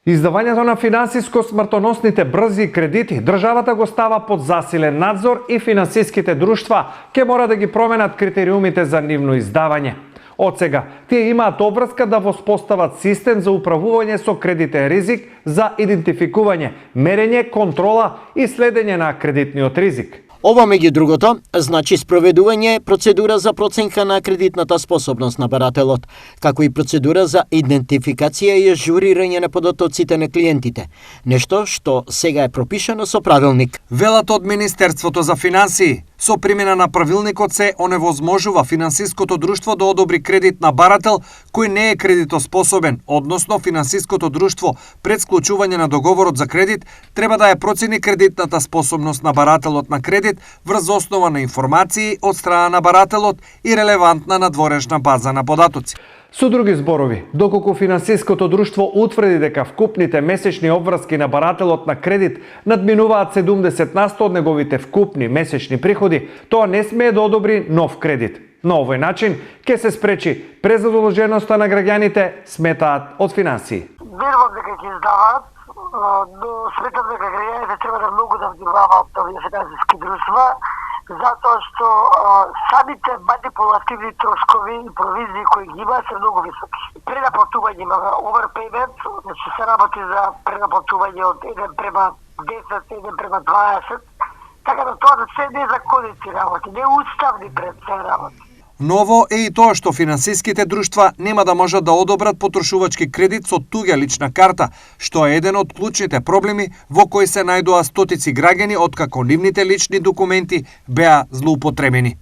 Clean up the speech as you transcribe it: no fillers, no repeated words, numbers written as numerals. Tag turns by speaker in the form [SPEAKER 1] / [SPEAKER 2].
[SPEAKER 1] Издавањето на финансиско смртоносните брзи кредити, државата го става под засилен надзор и финансиските друштва ќе мора да ги променат критериумите за нивно издавање. Од сега, тие имаат обврска да воспостават систем за управување со кредитен ризик за идентификување, мерење, контрола и следење на кредитниот ризик.
[SPEAKER 2] Ова меѓу другото значи спроведување процедура за проценка на кредитната способност на барателот, како и процедура за идентификација и ажурирање на податоците на клиентите, нешто што сега е пропишано со правилник.
[SPEAKER 3] Велат од Министерството за финансии, со примена на правилникот се оневозможува финансиското друштво да одобри кредит на барател кој не е кредитоспособен, односно финансиското друштво пред склучување на договорот за кредит треба да ја процени кредитната способност на барателот на кредит врз основа на информации од страна на барателот и релевантна надворешна база на податоци.
[SPEAKER 1] Со други зборови, доколку финансиското друштво утврди дека вкупните месечни обврски на барателот на кредит надминуваат 70% од неговите вкупни месечни приходи, тоа не смее да одобри нов кредит. На овој начин ќе се спречи презадолженоста на граѓаните, сметаат од финансии.
[SPEAKER 4] Верувам дека ќе издаваат, но сметам дека граѓаните треба да многу да внимаваат овие финансиски друштва, затоа што самите манипулативни трошкови и провизии кои ги има се многу високи. Пренаплатување има overpayment, значи се работи за пренаплатување од 1:10, 1:20, така да тоа се незаконити работи, неуставни пред се работи.
[SPEAKER 3] Ново е и тоа што финансиските друштва нема да можат да одобрат потрошувачки кредит со туѓа лична карта, што е еден од клучните проблеми во кои се најдоа стотици граѓани откако нивните лични документи беа злоупотребени.